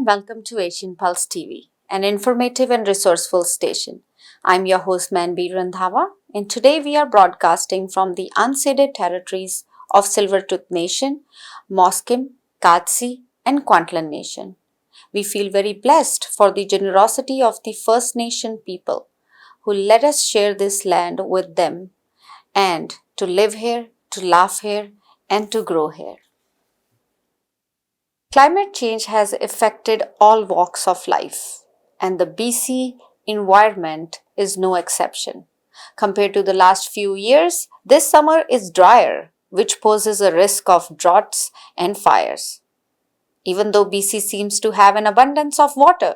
and welcome to Asian Pulse TV, an informative and resourceful station. I'm your host Manbir Randhawa, and today we are broadcasting from the unceded territories of Silvertooth Nation, Musqueam, Katsi, and Kwantlen Nation. We feel very blessed for the generosity of the First Nation people who let us share this land with them and to live here, to laugh here, and to grow here. Climate change has affected all walks of life, and the BC environment is no exception. Compared to the last few years, this summer is drier, which poses a risk of droughts and fires. Even though BC seems to have an abundance of water,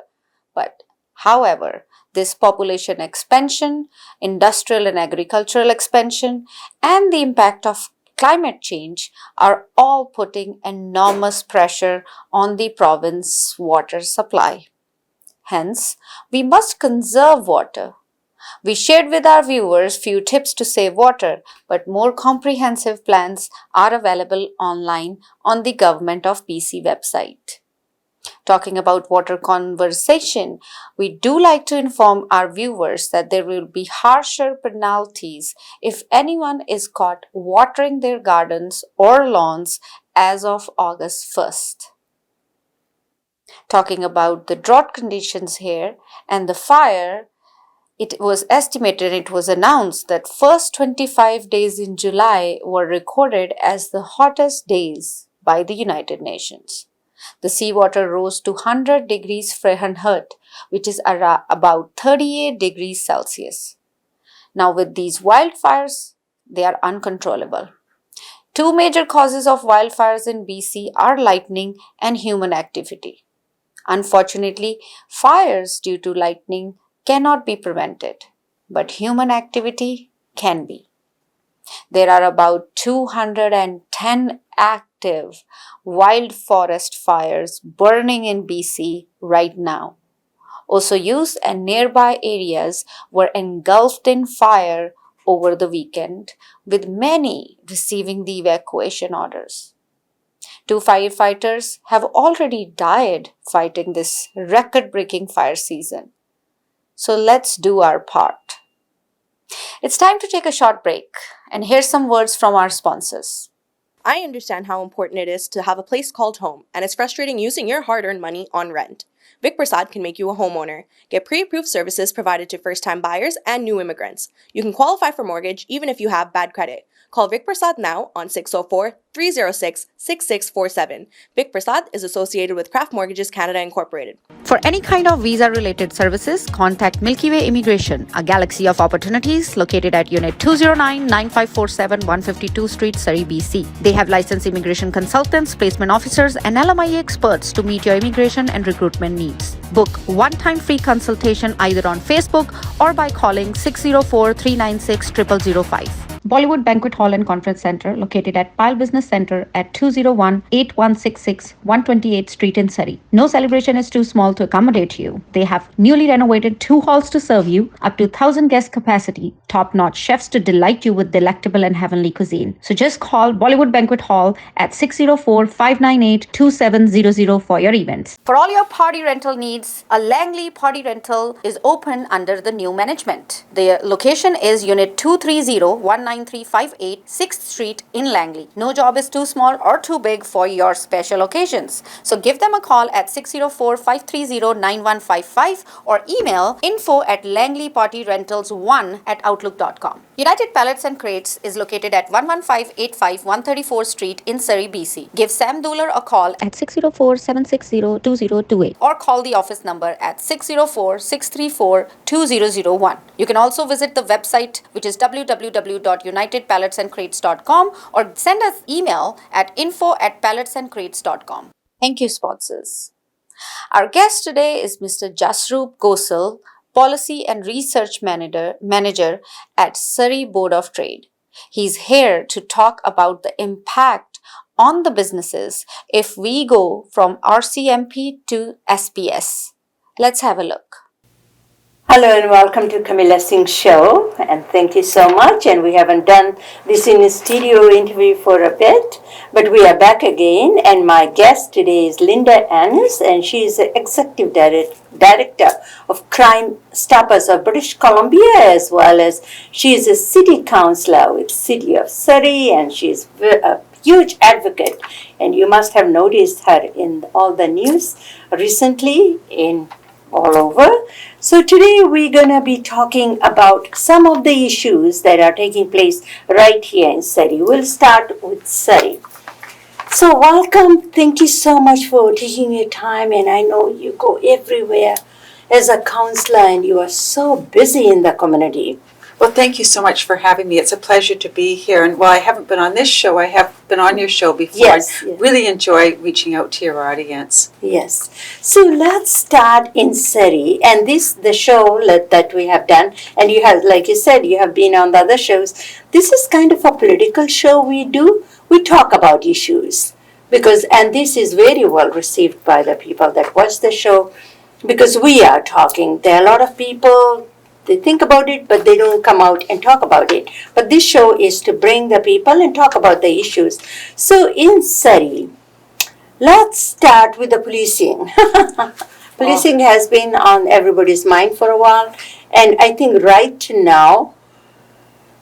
however, this population expansion, industrial and agricultural expansion, and the impact of climate change are all putting enormous pressure on the province's water supply. Hence, we must conserve water. We shared with our viewers few tips to save water, but more comprehensive plans are available online on the Government of BC website. Talking about water conservation, we do like to inform our viewers that there will be harsher penalties if anyone is caught watering their gardens or lawns as of August 1st. Talking about the drought conditions here and the fire, it was announced that first 25 days in July were recorded as the hottest days by the United Nations. The seawater rose to 100 degrees Fahrenheit, which is about 38 degrees Celsius. Now, with these wildfires, they are uncontrollable. Two major causes of wildfires in BC are lightning and human activity. Unfortunately, fires due to lightning cannot be prevented, but human activity can be. There are about 210 active wild forest fires burning in BC right now. Osoyoos and nearby areas were engulfed in fire over the weekend, with many receiving the evacuation orders. 2 firefighters have already died fighting this record-breaking fire season. So let's do our part. It's time to take a short break, and here's some words from our sponsors. I understand how important it is to have a place called home, and it's frustrating using your hard-earned money on rent. Vic Prasad can make you a homeowner. Get pre-approved services provided to first-time buyers and new immigrants. You can qualify for mortgage even if you have bad credit. Call Vic Prasad now on 604-306-6647. Vic Prasad is associated with Craft Mortgages Canada Incorporated. For any kind of visa-related services, contact Milky Way Immigration, a galaxy of opportunities located at Unit 209-9547 152 Street, Surrey, BC. They have licensed immigration consultants, placement officers, and LMIA experts to meet your immigration and recruitment needs. Book one-time free consultation either on Facebook or by calling 604-396-0005. Bollywood Banquet Hall and Conference Center, located at Pile Business Center at 201-8166 128th Street in Surrey. No celebration is too small to accommodate you. They have newly renovated 2 halls to serve you, up to 1,000 guest capacity, top-notch chefs to delight you with delectable and heavenly cuisine. So just call Bollywood Banquet Hall at 604-598-2700 for your events. For all your party rental needs, a Langley Party Rental is open under the new management. The location is Unit 230-19358 6th Street in Langley. No job is too small or too big for your special occasions. So give them a call at 604-530-9155 or email info@langleypartyrentals1@outlook.com. United Pallets and Crates is located at 11585 134th Street in Surrey, BC. Give Sam Dooler a call at 604-760-2028 or call the office number at 604-634-2001. You can also visit the website, which is www.unitedpalletsandcrates.com, or send us email at info@palletsandcrates.com. Thank you, sponsors. Our guest today is Mr. Jasroop Gosal, Policy and Research Manager at Surrey Board of Trade. He's here to talk about the impact on the businesses if we go from RCMP to SPS. Let's have a look. Hello and welcome to Camilla Singh's show, and thank you so much. And we haven't done this in a studio interview for a bit, but we are back again. And my guest today is Linda Annis, and she is the Executive Director of Crime Stoppers of British Columbia, as well as she is a City Councillor with City of Surrey, and she is a huge advocate. And you must have noticed her in all the news recently in all over. So today we're going to be talking about some of the issues that are taking place right here in Surrey. We'll start with Surrey. So welcome. Thank you so much for taking your time, and I know you go everywhere as a councillor and you are so busy in the community. Well, thank you so much for having me. It's a pleasure to be here. And while I haven't been on this show, I have been on your show before. Yes. I really enjoy reaching out to your audience. Yes. So let's start in Surrey. And the show that we have done, and you have, like you said, you have been on the other shows. This is kind of a political show we do. We talk about issues and this is very well received by the people that watch the show because we are talking. There are a lot of people, they think about it, but they don't come out and talk about it. But this show is to bring the people and talk about the issues. So in Surrey, let's start with the policing. Policing has been on everybody's mind for a while. And I think right now,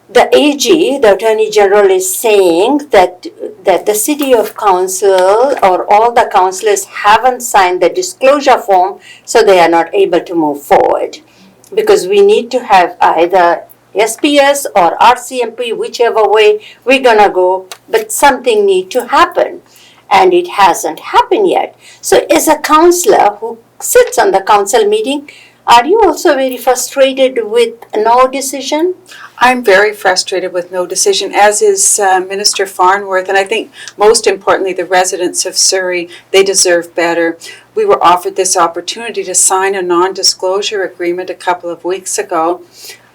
the AG, the Attorney General, is saying that the City of Council or all the councillors haven't signed the disclosure form, so they are not able to move forward. Because we need to have either SPS or RCMP, whichever way we're going to go, but something needs to happen. And it hasn't happened yet. So as a councillor who sits on the council meeting, are you also very frustrated with no decision? I'm very frustrated with no decision, as is Minister Farnworth. And I think most importantly, the residents of Surrey, they deserve better. We were offered this opportunity to sign a non-disclosure agreement a couple of weeks ago.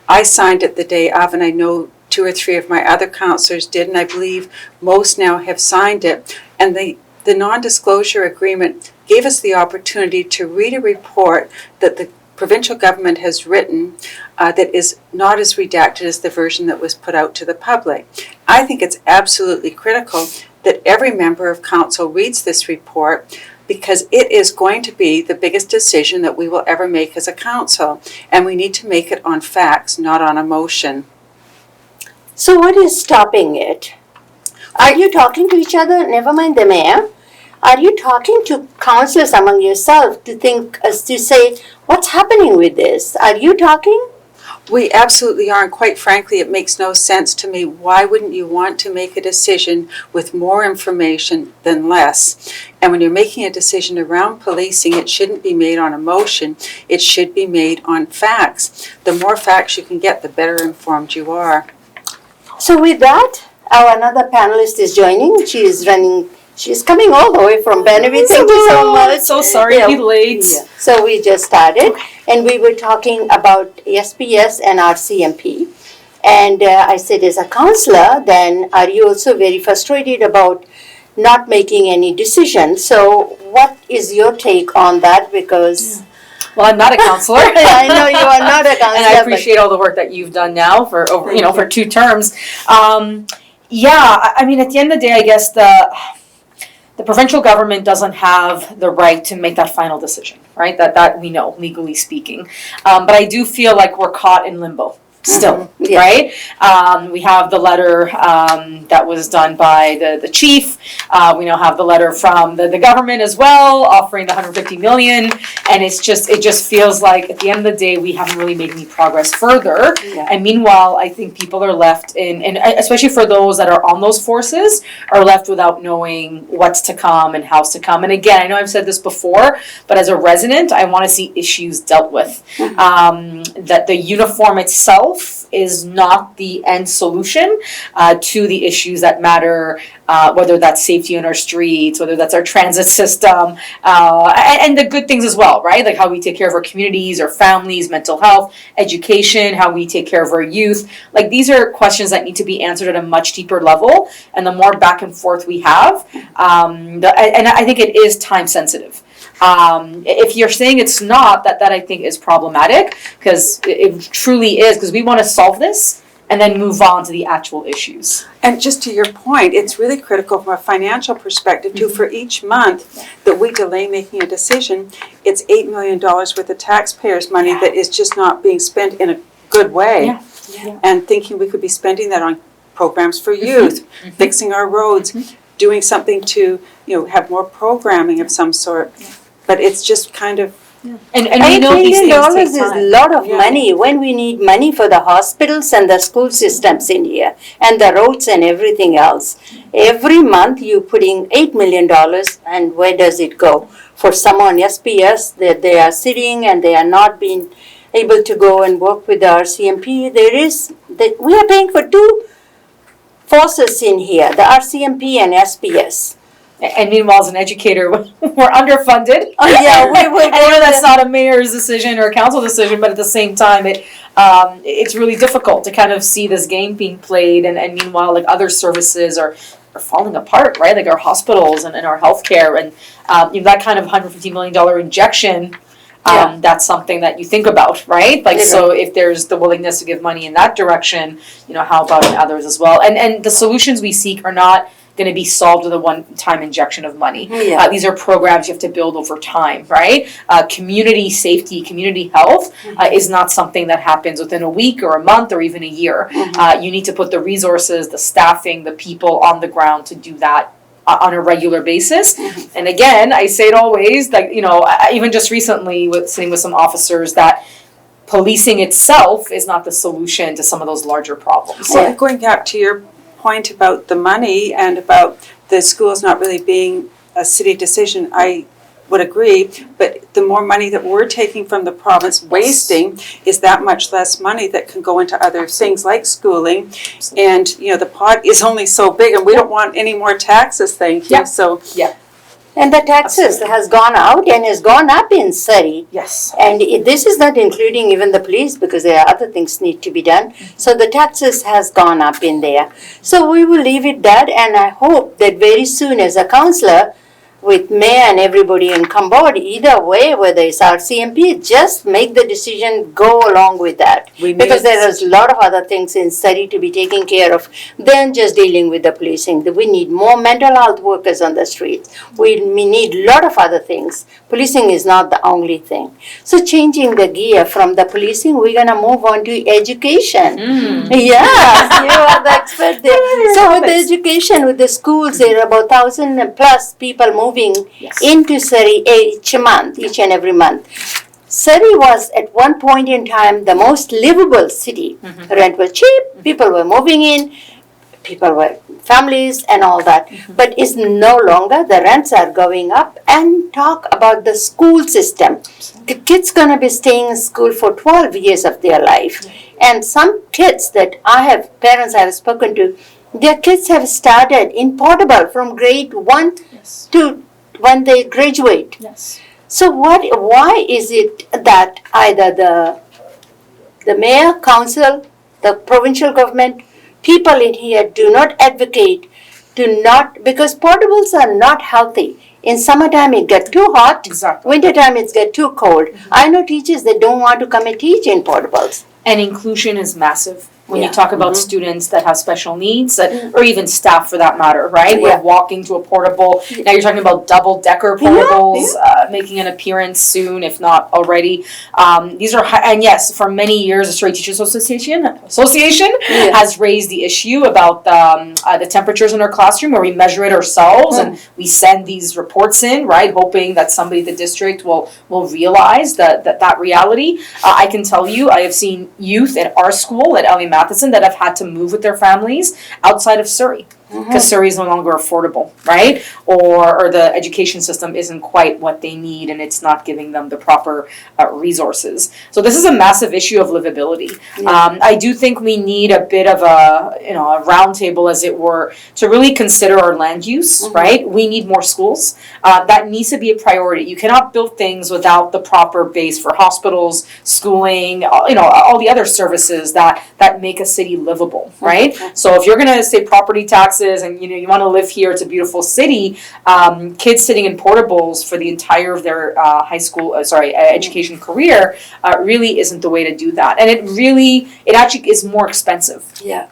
I signed it the day of, and I know 2 or 3 of my other councillors did, and I believe most now have signed it. And the non-disclosure agreement gave us the opportunity to read a report that the provincial government has written that is not as redacted as the version that was put out to the public. I think it's absolutely critical that every member of council reads this report because it is going to be the biggest decision that we will ever make as a council, and we need to make it on facts, not on emotion. So what is stopping it? Are you talking to each other? Never mind the mayor. Are you talking to councillors among yourself to say, what's happening with this? Are you talking? We absolutely are, and quite frankly, it makes no sense to me. Why wouldn't you want to make a decision with more information than less? And when you're making a decision around policing, it shouldn't be made on emotion. It should be made on facts. The more facts you can get, the better informed you are. So with that, our another panelist is joining. She's coming all the way from Benavide. Thank you so much. So sorry to be late. Yeah. So we just started, and we were talking about SPS and RCMP. And I said, as a councillor, then are you also very frustrated about not making any decision? So what is your take on that? Because Well, I'm not a counselor. I know you are not a councillor. And I appreciate all the work that you've done now for for 2 terms. I mean, at the end of the day, I guess the provincial government doesn't have the right to make that final decision, right? That we know, legally speaking. But I do feel like we're caught in limbo still, right? We have the letter that was done by the chief. We now have the letter from the government as well, offering the 150 million. And it just feels like at the end of the day, we haven't really made any progress further. Yeah. And meanwhile, I think people are left and especially for those that are on those forces, are left without knowing what's to come and how's to come. And again, I know I've said this before, but as a resident, I want to see issues dealt with. That the uniform itself is not the end solution to the issues that matter, whether that's safety on our streets, whether that's our transit system, and the good things as well, right? Like how we take care of our communities, our families, mental health, education, how we take care of our youth. Like these are questions that need to be answered at a much deeper level, and the more back and forth we have, and I think it is time sensitive. If you're saying it's not, that I think is problematic, because it truly is, because we want to solve this and then move on to the actual issues. And just to your point, it's really critical from a financial perspective too. For each month that we delay making a decision, it's $8 million worth of taxpayers' money that is just not being spent in a good way. Yeah. And thinking we could be spending that on programs for youth, fixing our roads, doing something to, have more programming of some sort. But it's just kind of. And we know these things $8 million take is time. a lot of money when we need money for the hospitals and the school systems in here and the roads and everything else. Every month you putting $8 million, and where does it go? For some on SPS that they are sitting and they are not being able to go and work with the RCMP. We are paying for two forces in here, the RCMP and SPS. And meanwhile, as an educator, we're underfunded. Oh yeah, we will. I know that's not a mayor's decision or a council decision, but at the same time, it's really difficult to kind of see this game being played, and meanwhile, like, other services are falling apart, right? Like our hospitals and our healthcare, and that kind of $150 million injection. That's something that you think about, right? Like, so if there's the willingness to give money in that direction, how about in others as well? And the solutions we seek are not going to be solved with a one-time injection of money. These are programs you have to build over time, right? Community safety, community health is not something that happens within a week or a month or even a year. You need to put the resources, the staffing, the people on the ground to do that on a regular basis. And again, I say it always, like, even just recently sitting with some officers, that policing itself is not the solution to some of those larger problems. Well, going back to your point about the money and about the schools not really being a city decision, I would agree, but the more money that we're taking from the province wasting is that much less money that can go into other things like schooling. And, the pot is only so big, and we don't want any more taxes, thank you. So, And the taxes has gone out and has gone up in Surrey. Yes. And this is not including even the police, because there are other things need to be done. So the taxes has gone up in there. So we will leave it that, and I hope that very soon as a councillor, with mayor and everybody in Cambod, either way, whether it's RCMP, just make the decision, go along with that. Because there is a lot of other things in Surrey to be taken care of than just dealing with the policing. We need more mental health workers on the streets. We need a lot of other things. Policing is not the only thing. So changing the gear from the policing, we're going to move on to education. Yes, you are the expert there. So with the education, with the schools, there are about 1,000 plus people moving into Surrey each and every month. Surrey was at one point in time the most livable city. Rent was cheap, people were moving in, people were families and all that. But it's no longer, the rents are going up. And talk about the school system. The kids gonna be staying in school for 12 years of their life. And some kids that parents I have spoken to, their kids have started in Portable from grade 1 to when they graduate. So why is it that either the mayor, council, the provincial government, people in here do not advocate because portables are not healthy. In summertime it gets too hot, wintertime it gets too cold. I know teachers that don't want to come and teach in portables. And inclusion is massive. When you talk about students that have special needs, or even staff for that matter, right? We're walking to a portable. Now you're talking about double-decker portables making an appearance soon, if not already. These are and yes, for many years, the Surrey Teachers Association has raised the issue about the temperatures in our classroom, where we measure it ourselves and we send these reports in, right? Hoping that somebody at the district will realize that reality. I can tell you, I have seen youth at our school at Ellie Matheson that have had to move with their families outside of Surrey. Because Surrey is no longer affordable, right? Or the education system isn't quite what they need, and it's not giving them the proper resources. So this is a massive issue of livability. I do think we need a bit of a roundtable, as it were, to really consider our land use, right? We need more schools. That needs to be a priority. You cannot build things without the proper base for hospitals, schooling, all the other services that make a city livable, right? So if you're going to say property taxes classes and you want to live here, it's a beautiful city, kids sitting in portables for the entire of their education career really isn't the way to do that. And it actually is more expensive. Yeah.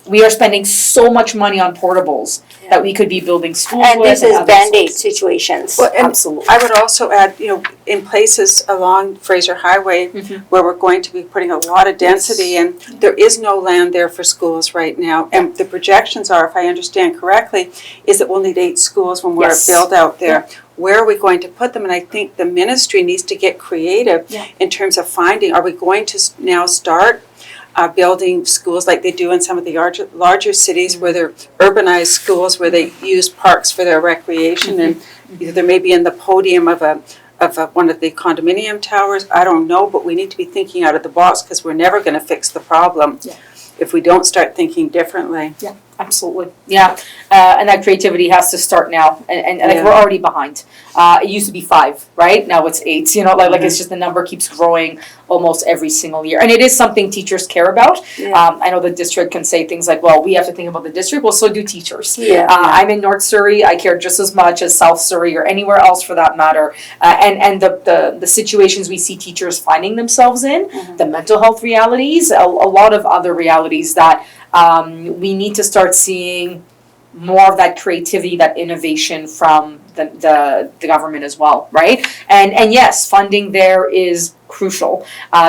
We are spending so much money on portables that we could be building schools And with. this is other Band-Aid sorts. situations. Well, and Absolutely. I would also add, in places along Fraser Highway where we're going to be putting a lot of density in, there is no land there for schools right now. And the projections are, if I understand correctly, is that we'll need 8 schools when we're built out there. Where are we going to put them? And I think the ministry needs to get creative in terms of finding, are we going to now start building schools like they do in some of the larger cities where they're urbanized schools where they use parks for their recreation and they're maybe in the podium of one of the condominium towers. I don't know, but we need to be thinking out of the box because we're never going to fix the problem if we don't start thinking differently. Yeah, absolutely. Yeah, and that creativity has to start now, and like we're already behind. It used to be 5, right? Now it's 8. Like it's just the number keeps growing almost every single year, and it is something teachers care about. I know the district can say things like, "Well, we have to think about the district." Well, so do teachers. I'm in North Surrey. I care just as much as South Surrey or anywhere else for that matter. And the situations we see teachers finding themselves in, the mental health realities, a lot of other realities that we need to start seeing more of that creativity, that innovation from the government as well, right? And yes, funding there is crucial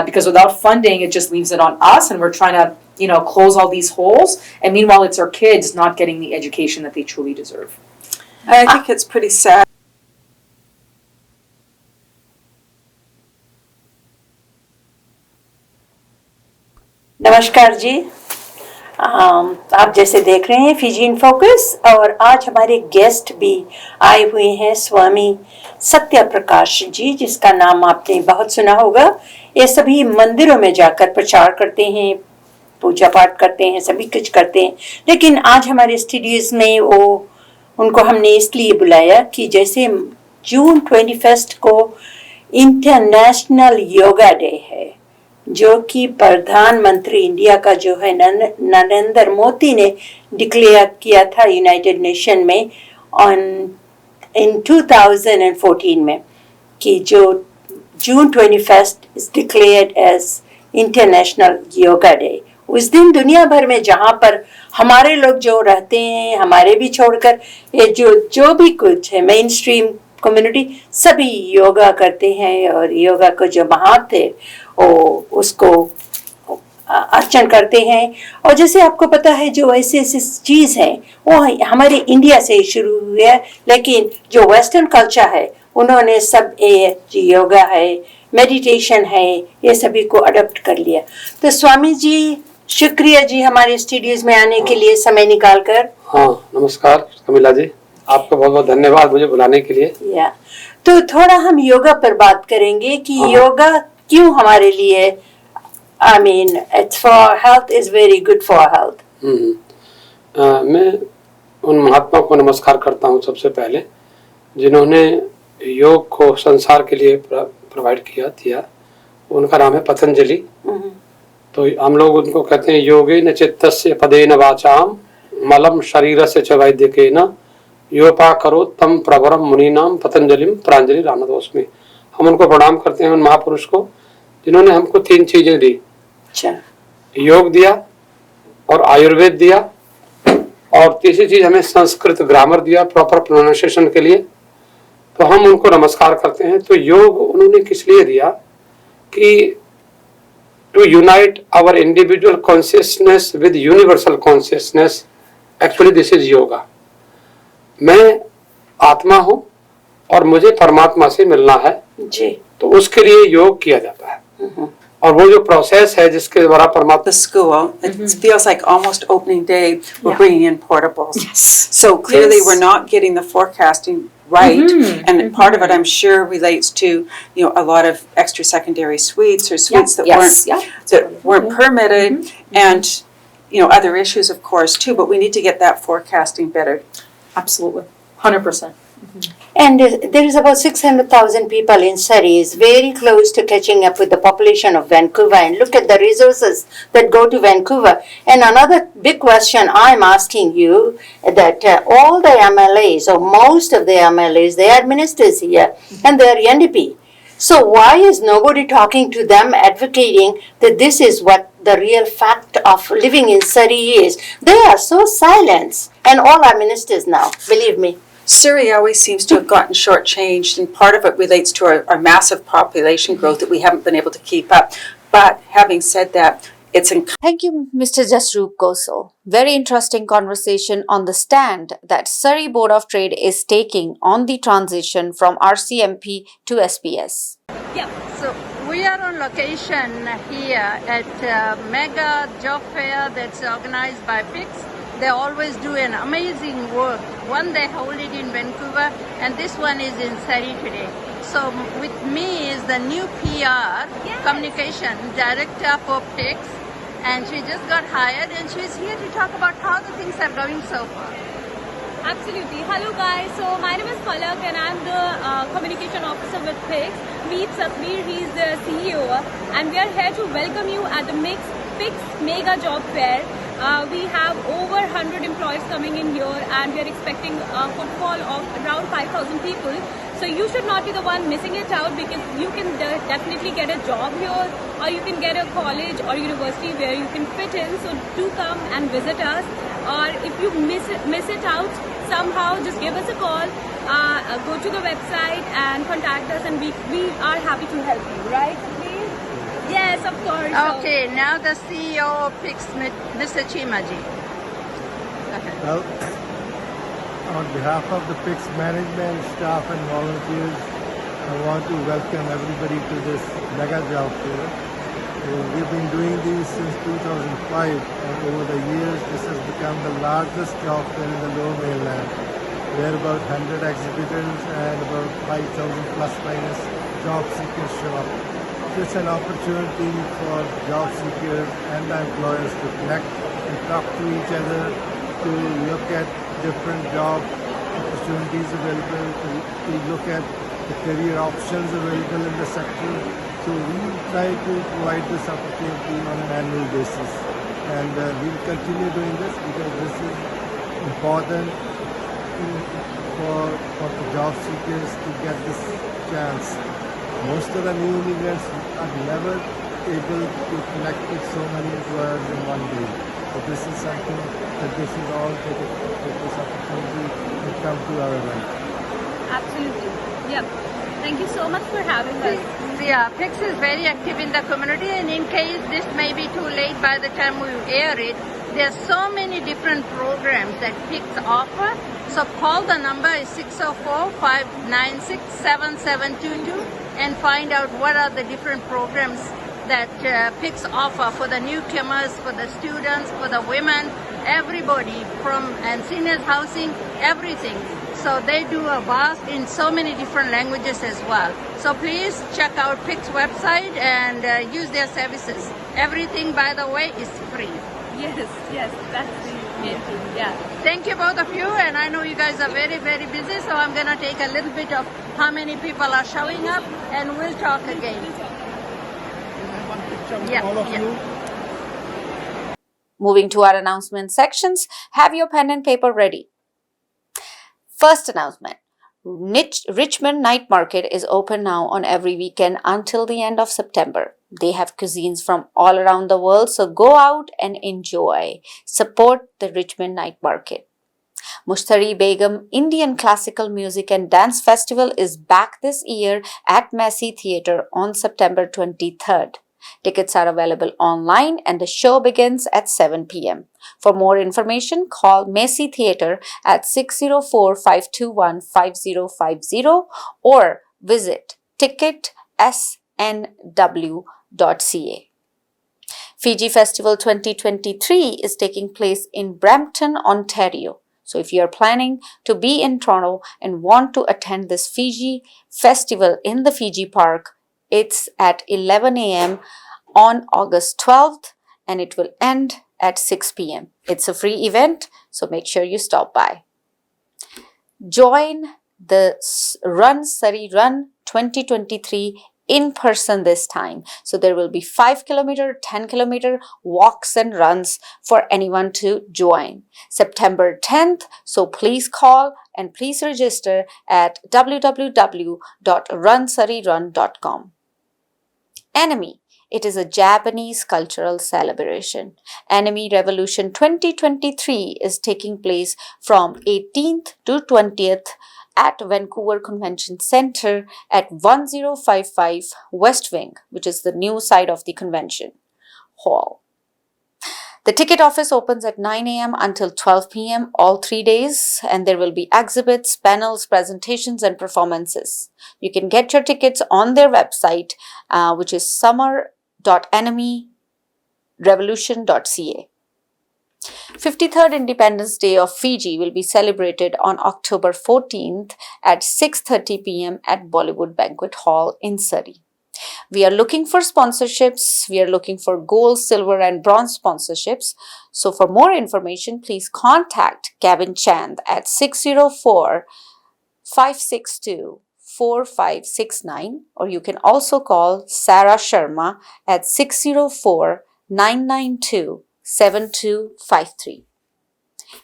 because without funding, it just leaves it on us, and we're trying to close all these holes. And meanwhile, it's our kids not getting the education that they truly deserve. I think it's pretty sad. नमस्कार जी, आप जैसे देख रहे हैं Fiji in focus और आज हमारे guest भी आए हुए हैं स्वामी सत्य प्रकाश जी, जिसका नाम आपने बहुत सुना होगा। ये सभी मंदिरों में जाकर प्रचार करते हैं, पूजा पाठ करते हैं, सभी कुछ करते हैं। लेकिन आज हमारे स्टूडियोज में उनको हमने इसलिए बुलाया कि जैसे जून 21 को इंटरनेशनल योगा डे है, जो कि प्रधानमंत्री इंडिया का जो है नरेंद्र मोदी ने डिक्लेयर किया था यूनाइटेड नेशन में इन 2014 में, कि जो June 21 is declared as international yoga day. उस दिन दुनिया भर में जहाँ पर हमारे लोग जो रहते हैं, हमारे भी छोड़कर ये जो भी कुछ है मेन स्ट्रीम कम्युनिटी, सभी योगा करते हैं और योगा को जो महत्व है उसको अर्चन करते हैं। और जैसे आपको पता है जो ऐसी चीज़ है वो हमारे इंडिया से शुरू हुई है, लेकिन जो वेस्टर्न कल्चर है उन्होंने सब ये योगा है, मेडिटेशन है, ये सभी को अडॉप्ट कर लिया। तो स्वामी जी शुक्रिया जी हमारे स्टूडियोज में आने के लिए समय निकाल कर। हाँ, नमस्कार कमिला जी, आपका बहुत बहुत धन्यवाद मुझे बुलाने के लिए। तो थोड़ा हम योगा पर बात करेंगे कि योगा क्यों हमारे लिए, I mean it's for health, is very good for health. मैं उन महात्मा को नमस्कार करता हूँ सबसे पहले, जिन्होंने योग को संसार के लिए प्रोवाइड किया। उनका नाम है पतंजलि। तो हम लोग उनको कहते हैं योगेन चित्तस्य पदेन वाचाम मलम शरीरस्य च वैद्यकेन योपा करो तम प्रवरम मुनीनाम पतंजलिम प्रांजलि रानदोस्मि। हम उनको प्रणाम करते हैं उन महापुरुष को जिन्होंने हमको 3 चीजें दी। योग दिया और आयुर्वेद दिया और तीसरी चीज हमें संस्कृत ग्रामर दिया प्रॉपर प्रोनाउंसिएशन के लिए। तो हम उनको नमस्कार करते हैं। तो योग उन्होंने किस लिए दिया कि to unite our individual consciousness with universal consciousness, actually this is yoga. मैं आत्मा हूं और मुझे परमात्मा से मिलना है जी, तो उसके लिए योग किया जाता है। और वो जो प्रोसेस है जिसके द्वारा परमात्मा The school, it feels like almost opening day, we're bringing in portables. So clearly we're not getting the forecasting right, and part of it I'm sure relates to a lot of extra secondary suites or suites that weren't permitted, and other issues of course too, but we need to get that forecasting better. Absolutely, 100%. And there is about 600,000 people in Surrey. It's very close to catching up with the population of Vancouver. And look at the resources that go to Vancouver. And another big question I'm asking you that all the MLAs or most of the MLAs, they are ministers here and they are NDP. So why is nobody talking to them, advocating that this is what the real fact of living in Surrey is? They are so silent, and all are ministers now, believe me. Surrey always seems to have gotten shortchanged, and part of it relates to our massive population growth that we haven't been able to keep up. But having said that, it's Thank you, Mr. Jasroop Gosal. Very interesting conversation on the stand that Surrey Board of Trade is taking on the transition from RCMP to SPS. Yeah, so we are on location here at Mega Job Fair that's organized by PIX. They always do an amazing work. One they hold it in Vancouver and this one is in Surrey today. So with me is the new PR communication director for PIX, and she just got hired and she's here to talk about how the things are going so far. Absolutely. Hello guys. So my name is Palak and I'm the communication officer with PIX. Meet Satbir, he's the CEO, and we are here to welcome you at the PIX Mega Job Fair. We have over 100 employees coming in here and we are expecting a footfall of around 5,000 people. So you should not be the one missing it out, because you can definitely get a job here, or you can get a college or university where you can fit in. So do come and visit us, or if you miss it out somehow, just give us a call, go to the website and contact us, and we are happy to help you, right? Please? Yes, of course. Okay, now the CEO of PIX, Mr. Chimaji. Well, on behalf of the PIX management, staff and volunteers, I want to welcome everybody to this mega job fair. We've been doing these since 2005, and over the years this has become the largest job fair in the Lower Mainland, where about 100 exhibitors and about 5,000 plus minus job seekers show up. It's an opportunity for job seekers and the employers to connect and talk to each other, to look at different job opportunities available, to look at the career options available in the sector. So we try to provide this opportunity on an annual basis, and we'll continue doing this because this is important for the job seekers to get this chance. Most of the new immigrants are never able to connect with so many employers in one day. So this is something that they should all take this opportunity to come to our event. Absolutely. Yeah. Thank you so much for having us. Yeah, PIX is very active in the community, and in case this may be too late by the time we air it, there are so many different programs that PIX offer. So call the number is 604-596-7722 and find out what are the different programs that PIX offer for the newcomers, for the students, for the women, everybody, and seniors housing, everything. So they do a vast in so many different languages as well. So please check out PIX website and use their services. Everything, by the way, is free. Yes, that's the main thing. Yeah. Thank you both of you, and I know you guys are very, very busy, so I'm going to take a little bit of how many people are showing up, and we'll talk again. All of you. Moving to our announcement sections, have your pen and paper ready. First announcement. Richmond Night Market is open now on every weekend until the end of September. They have cuisines from all around the world, so go out and enjoy. Support the Richmond Night Market. Mushtari Begum Indian Classical Music and Dance Festival is back this year at Massey Theatre on September 23rd. Tickets are available online and the show begins at 7 p.m. For more information, call Massey Theatre at 604-521-5050 or visit ticketsnw.ca. Fiji Festival 2023 is taking place in Brampton, Ontario. So if you are planning to be in Toronto and want to attend this Fiji Festival in the Fiji Park, it's at 11 a.m. on August 12th and it will end at 6 p.m. It's a free event, so make sure you stop by. Join the Run Surrey Run 2023 in person this time. So there will be 5 kilometer, 10 kilometer walks and runs for anyone to join. September 10th, so please call and please register at www.runsurreyrun.com. Enemy. It is a Japanese cultural celebration. Enemy Revolution 2023 is taking place from 18th to 20th at Vancouver Convention Centre at 1055 West Wing, which is the new side of the convention hall. The ticket office opens at 9 a.m. until 12 p.m. all 3 days, and there will be exhibits, panels, presentations, and performances. You can get your tickets on their website, which is summer.enemyrevolution.ca. 53rd Independence Day of Fiji will be celebrated on October 14th at 6:30 p.m. at Bollywood Banquet Hall in Surrey. We are looking for sponsorships. We are looking for gold, silver, and bronze sponsorships. So for more information, please contact Gavin Chand at 604-562-4569, or you can also call Sarah Sharma at 604-992-7253.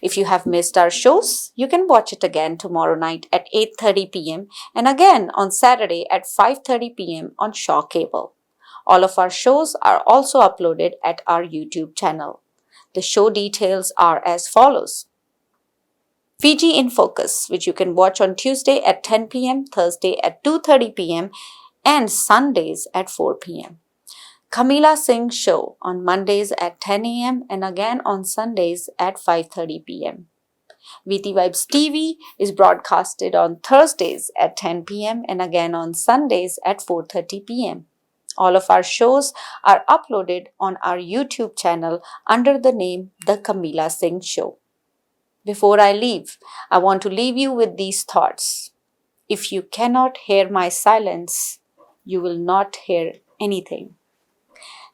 If you have missed our shows, you can watch it again tomorrow night at 8:30 p.m. and again on Saturday at 5:30 p.m. on Shaw Cable. All of our shows are also uploaded at our YouTube channel. The show details are as follows. Fiji in Focus, which you can watch on Tuesday at 10 p.m., Thursday at 2:30 p.m. and Sundays at 4 p.m. Kamila Singh Show on Mondays at 10 a.m. and again on Sundays at 5:30 p.m. VT Vibes TV is broadcasted on Thursdays at 10 p.m. and again on Sundays at 4:30 p.m. All of our shows are uploaded on our YouTube channel under the name The Kamila Singh Show. Before I leave, I want to leave you with these thoughts. If you cannot hear my silence, you will not hear anything.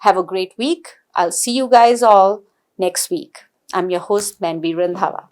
Have a great week. I'll see you guys all next week. I'm your host, Manvi Randhawa.